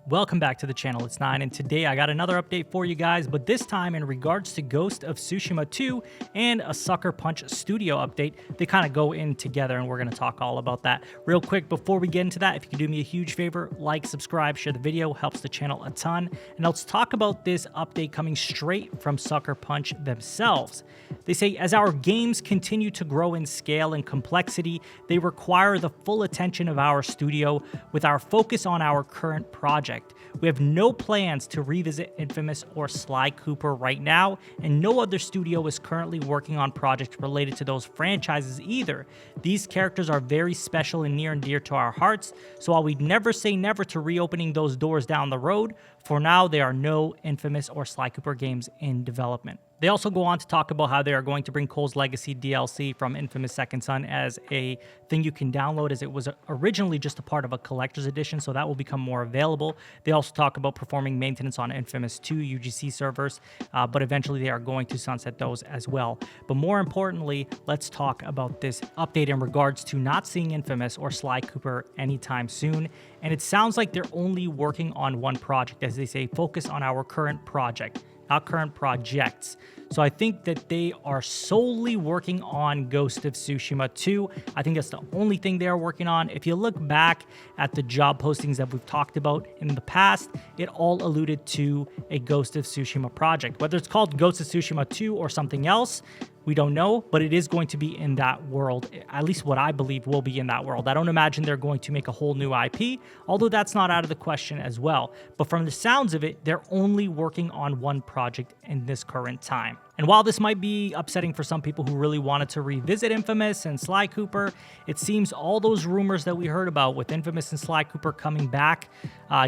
Welcome back to the channel, it's 9, and today I got another update for you guys, but this time in regards to Ghost of Tsushima 2 and a Sucker Punch Studio update. They kind of go in together, and we're going to talk all about that. Real quick, before we get into that, if you could do me a huge favor, like, subscribe, share the video, helps the channel a ton. And let's talk about this update coming straight from Sucker Punch themselves. They say, as our games continue to grow in scale and complexity, they require the full attention of our studio with our focus on our current project. We have no plans to revisit Infamous or Sly Cooper right now, and no other studio is currently working on projects related to those franchises either. These characters are very special and near and dear to our hearts, so while we'd never say never to reopening those doors down the road, for now there are no Infamous or Sly Cooper games in development. They also go on to talk about how they are going to bring Cole's Legacy DLC from Infamous Second Son as a thing you can download, as it was originally just a part of a collector's edition, so that will become more available. They also talk about performing maintenance on Infamous 2 UGC servers, but eventually they are going to sunset those as well. But more importantly, let's talk about this update in regards to not seeing Infamous or Sly Cooper anytime soon. And it sounds like they're only working on one project, as they say, focus on our current project, not current projects. So I think that they are solely working on Ghost of Tsushima 2. I think that's the only thing they are working on. If you look back at the job postings that we've talked about in the past, it all alluded to a Ghost of Tsushima project. Whether it's called Ghost of Tsushima 2 or something else, we don't know, but it is going to be in that world. At least what I believe will be in that world. I don't imagine they're going to make a whole new IP, although that's not out of the question as well. But from the sounds of it, they're only working on one project in this current time. And while this might be upsetting for some people who really wanted to revisit Infamous and Sly Cooper, it seems all those rumors that we heard about with Infamous and Sly Cooper coming back,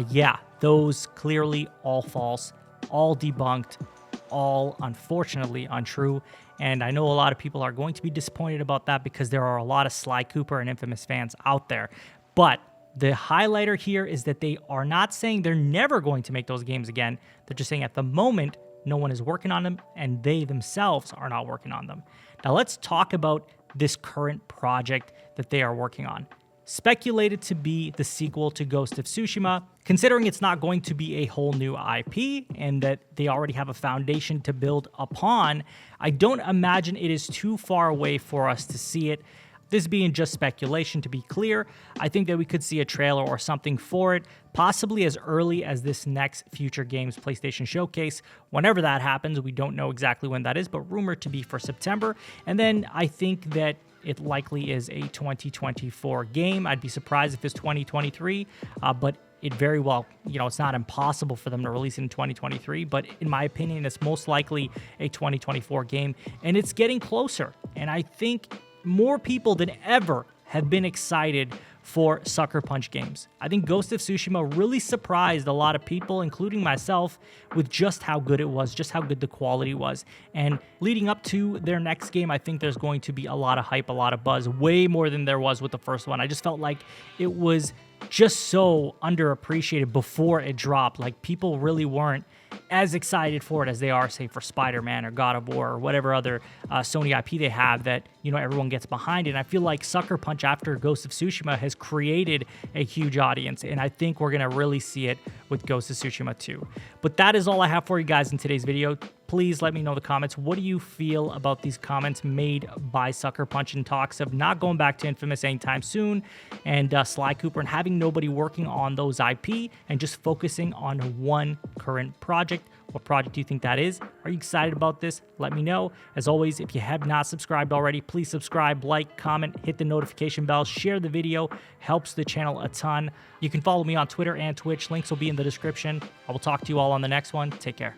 yeah, those clearly all false, all debunked, all unfortunately untrue. And I know a lot of people are going to be disappointed about that because there are a lot of Sly Cooper and Infamous fans out there. But the highlighter here is that they are not saying they're never going to make those games again. They're just saying at the moment, no one is working on them, and they themselves are not working on them. Now let's talk about this current project that they are working on. Speculated to be the sequel to Ghost of Tsushima, considering it's not going to be a whole new IP and that they already have a foundation to build upon, I don't imagine it is too far away for us to see it. This being just speculation, to be clear, I think that we could see a trailer or something for it, possibly as early as this next Future Games PlayStation Showcase. Whenever that happens, we don't know exactly when that is, but rumored to be for September. And then I think that it likely is a 2024 game. I'd be surprised if it's 2023, but it very well, it's not impossible for them to release it in 2023, but in my opinion, it's most likely a 2024 game, and it's getting closer. And I think more people than ever have been excited for Sucker Punch games. I think Ghost of Tsushima really surprised a lot of people, including myself, with just how good it was, just how good the quality was. And leading up to their next game, I think there's going to be a lot of hype, a lot of buzz, way more than there was with the first one. I just felt like it was just so underappreciated before it dropped. Like, people really weren't as excited for it as they are, say, for Spider-Man or God of War or whatever other Sony IP they have that, everyone gets behind it. And I feel like Sucker Punch after Ghost of Tsushima has created a huge audience, and I think we're going to really see it with Ghost of Tsushima 2. But that is all I have for you guys in today's video. Please let me know in the comments, what do you feel about these comments made by Sucker Punch in talks of not going back to Infamous anytime soon, and Sly Cooper, and having nobody working on those IP and just focusing on one current project? What project do you think that is? Are you excited about this? Let me know. As always, if you have not subscribed already, please subscribe, like, comment, hit the notification bell, share the video. Helps the channel a ton. You can follow me on Twitter and Twitch. Links will be in the description. I will talk to you all on the next one. Take care.